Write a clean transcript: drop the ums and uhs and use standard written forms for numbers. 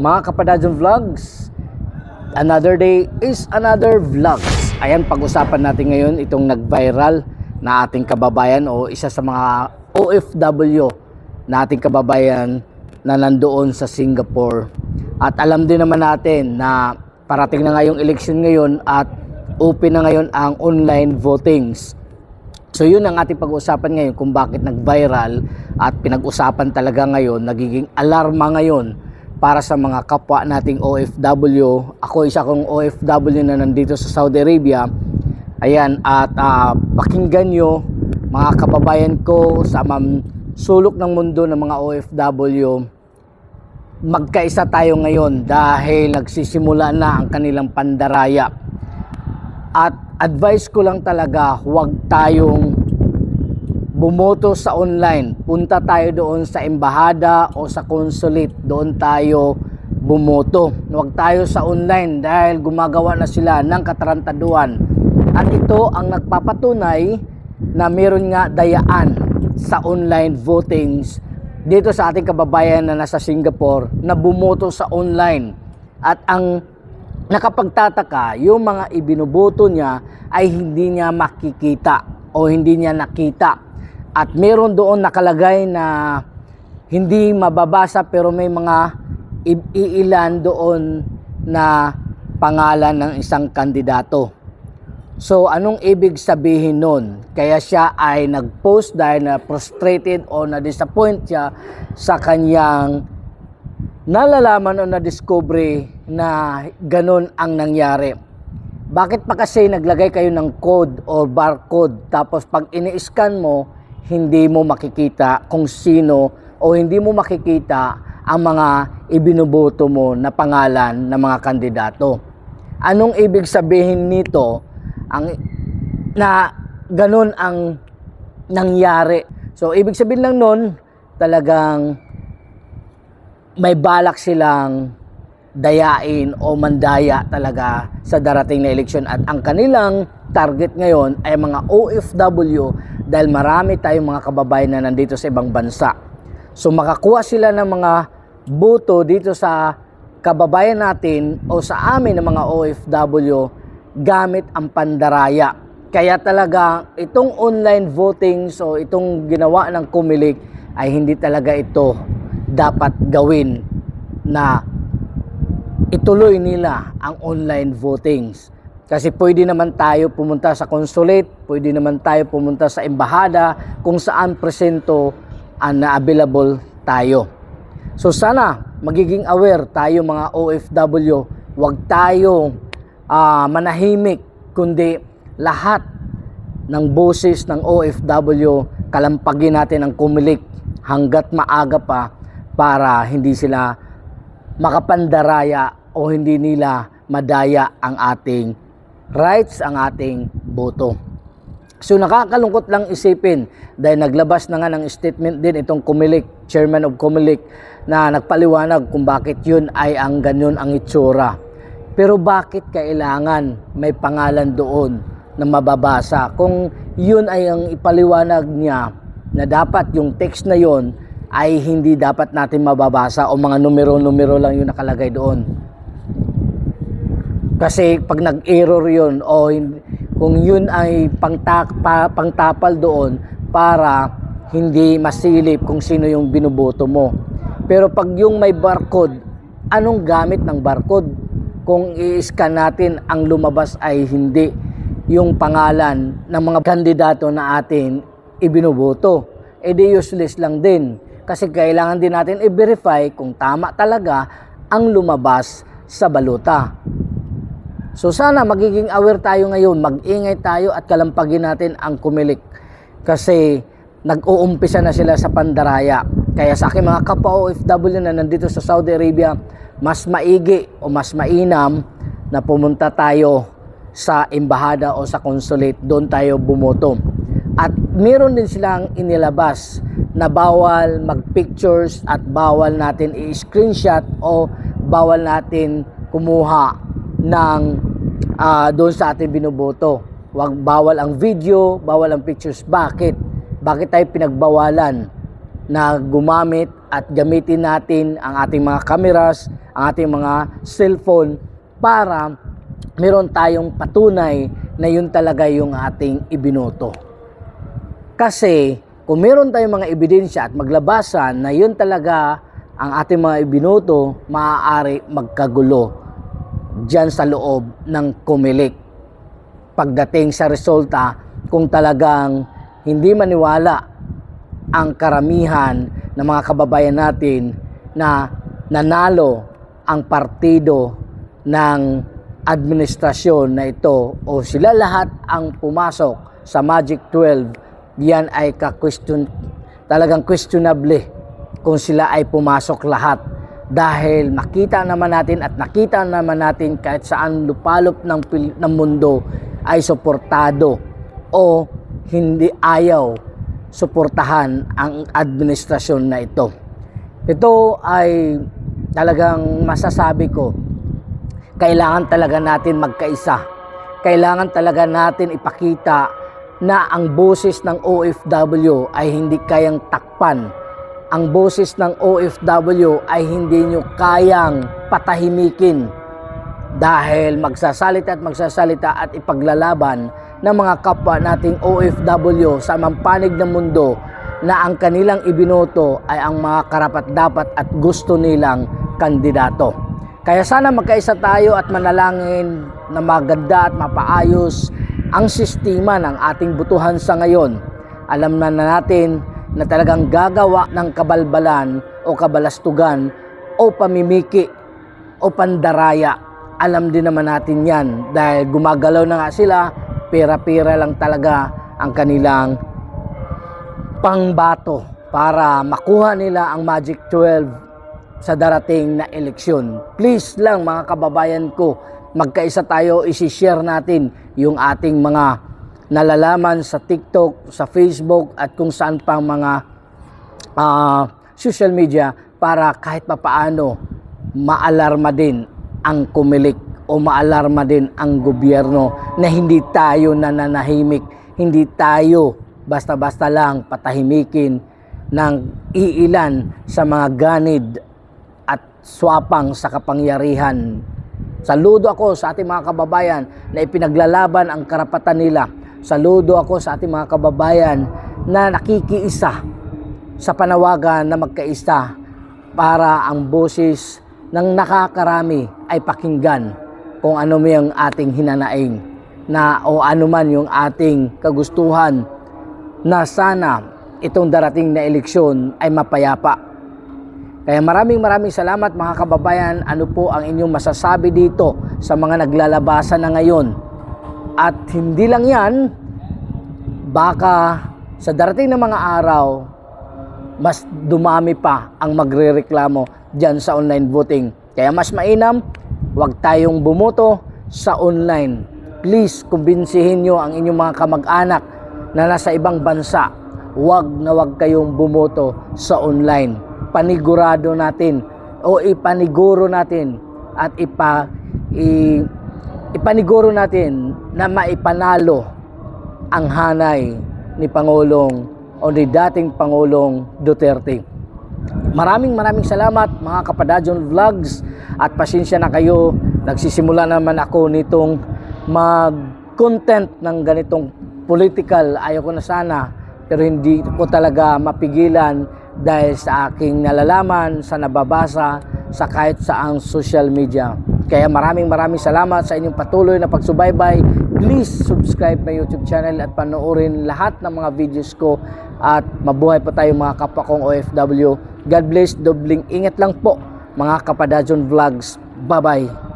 Mga Kapadadyon Vlogs, another day is another vlogs. Ayan, pag-usapan natin ngayon itong nag-viral na ating kababayan o isa sa mga OFW na ating kababayan na nandoon sa Singapore. At alam din naman natin na parating na ngayong election ngayon at open na ngayon ang online votings. So yun ang ating pag-uusapan ngayon kung bakit nag-viral at pinag-usapan talaga ngayon, nagiging alarma ngayon para sa mga kapwa nating OFW. Ako isa kong OFW na nandito sa Saudi Arabia. Ayan, at pakinggan nyo mga kababayan ko sa sulok ng mundo ng mga OFW. Magkaisa tayo ngayon dahil nagsisimula na ang kanilang pandaraya. At advice ko lang talaga, huwag tayong bumoto sa online. Punta tayo doon sa embahada o sa consulate, doon tayo bumoto. Huwag tayo sa online dahil gumagawa na sila ng katarantaduhan. At ito ang nagpapatunay na meron nga dayaan sa online votings dito sa ating kababayan na nasa Singapore na bumoto sa online. At ang nakapagtataka, yung mga ibinuboto niya ay hindi niya makikita o hindi niya nakita. At meron doon nakalagay na hindi mababasa pero may mga iilan doon na pangalan ng isang kandidato. So anong ibig sabihin nun? Kaya siya ay nag-post dahil na frustrated o na-disappoint siya sa kanyang nalalaman o na-discovery na ganun ang nangyari. Bakit pa kasi naglagay kayo ng code o barcode tapos pag ini-scan mo, hindi mo makikita kung sino o hindi mo makikita ang mga ibinuboto mo na pangalan ng mga kandidato. Anong ibig sabihin nito? Na ganun ang nangyari. So ibig sabihin lang nun, talagang may balak silang dayain o mandaya talaga sa darating na eleksyon. At ang kanilang target ngayon ay mga OFW dahil marami tayong mga kababayan na nandito sa ibang bansa. So makakuha sila ng mga boto dito sa kababayan natin o sa amin ng mga OFW gamit ang pandaraya. Kaya talaga itong online voting, so itong ginawa ng Comelec ay hindi talaga ito dapat gawin na ituloy nila ang online votings. Kasi pwede naman tayo pumunta sa consulate, pwede naman tayo pumunta sa embahada kung saan presento na available tayo. So sana magiging aware tayo mga OFW, huwag tayong manahimik, kundi lahat ng boses ng OFW, kalampagin natin ang Comelec hanggat maaga pa para hindi sila makapandaraya o hindi nila madaya ang ating rights, ang ating boto. So nakakalungkot lang isipin dahil naglabas na nga ng statement din itong Comelec, chairman of Comelec, na nagpaliwanag kung bakit yun ay ang ganyan ang itsura. Pero bakit kailangan may pangalan doon na mababasa kung yun ay ang ipaliwanag niya na dapat yung text na yun ay hindi dapat natin mababasa o mga numero-numero lang yung nakalagay doon. Kasi pag nag-error yun o kung yun ay pangtapal doon para hindi masilip kung sino yung binuboto mo. Pero pag yung may barcode, anong gamit ng barcode? Kung i-scan natin, ang lumabas ay hindi yung pangalan ng mga kandidato na atin ibinuboto. E di useless lang din. Kasi kailangan din natin i-verify kung tama talaga ang lumabas sa baluta. So sana magiging aware tayo ngayon, mag-ingay tayo at kalampagin natin ang Comelec. Kasi nag-uumpisa na sila sa pandaraya. Kaya sa aking mga kapwa OFW na nandito sa Saudi Arabia, mas maigi o mas mainam na pumunta tayo sa embahada o sa consulate, doon tayo bumoto. At meron din silang inilabas na bawal mag-pictures at bawal natin i-screenshot o bawal natin kumuha ng doon sa ating binuboto. Bawal ang video, bawal ang pictures. Bakit? Bakit tayo pinagbawalan na gumamit at gamitin natin ang ating mga cameras, ang ating mga cellphone para meron tayong patunay na yun talaga yung ating ibinoto. Kasi kung meron tayong mga ebidensya at maglabasan na yun talaga ang ating mga ibinoto, maaari magkagulo diyan sa loob ng COMELEC. Pagdating sa resulta, kung talagang hindi maniwala ang karamihan ng mga kababayan natin na nanalo ang partido ng administrasyon na ito o sila lahat ang pumasok sa Magic 12, yan ay talagang questionable kung sila ay pumasok lahat. Dahil makita naman natin at nakita naman natin kahit saan lupalop ng mundo ay suportado o hindi ayaw suportahan ang administrasyon na ito. Ito ay talagang masasabi ko, kailangan talaga natin magkaisa. Kailangan talaga natin ipakita na ang boses ng OFW ay hindi kayang takpan. Ang boses ng OFW ay hindi nyo kayang patahimikin. Dahil magsasalita at ipaglalaban ng mga kapwa nating OFW sa mampanig ng mundo na ang kanilang ibinoto ay ang mga karapat-dapat at gusto nilang kandidato. Kaya sana magkaisa tayo at manalangin na maganda at mapaayos ang sistema ng ating butuhan sa ngayon. Alam na natin na talagang gagawa ng kabalbalan o kabalastugan o pamimiki o pandaraya. Alam din naman natin yan dahil gumagalaw na nga sila, pera-pera lang talaga ang kanilang pangbato para makuha nila ang Magic 12 sa darating na eleksyon. Please lang mga kababayan ko, magkaisa tayo, isi-share natin yung ating mga nalalaman sa TikTok, sa Facebook at kung saan pang mga social media para kahit papaano maalarma din ang COMELEC o maalarma din ang gobyerno na hindi tayo nananahimik, hindi tayo basta-basta lang patahimikin ng iilan sa mga ganid at swapang sa kapangyarihan. Saludo ako sa ating mga kababayan na ipinaglalaban ang karapatan nila. Saludo ako sa ating mga kababayan na nakikiisa sa panawagan na magkaisa para ang boses ng nakakarami ay pakinggan kung ano man yung ating hinanaing na o ano man yung ating kagustuhan na sana itong darating na eleksyon ay mapayapa. Kaya maraming salamat mga kababayan. Ano po ang inyong masasabi dito sa mga naglalabasan na ngayon? At hindi lang yan, baka sa darating na mga araw, mas dumami pa ang magrereklamo dyan sa online voting. Kaya mas mainam, huwag tayong bumoto sa online. Please, kumbinsihin nyo ang inyong mga kamag-anak na nasa ibang bansa. Huwag na huwag kayong bumoto sa online. Panigurado natin o ipaniguro natin at ipaniguro natin na maipanalo ang hanay ni Pangulong o ni dating Pangulong Duterte. Maraming salamat mga Kapadadyon Vlogs at pasensya na kayo, nagsisimula naman ako nitong mag-content ng ganitong political. Ayoko na sana pero hindi ko talaga mapigilan dahil sa aking nalalaman, sa nababasa, sa kahit saang social media. Kaya maraming salamat sa inyong patuloy na pagsubaybay. Please subscribe my YouTube channel at panoorin lahat ng mga videos ko at mabuhay pa tayo mga kapwa kong OFW. God bless, dobling ingat lang po mga Kapadadyon Vlogs. Bye-bye.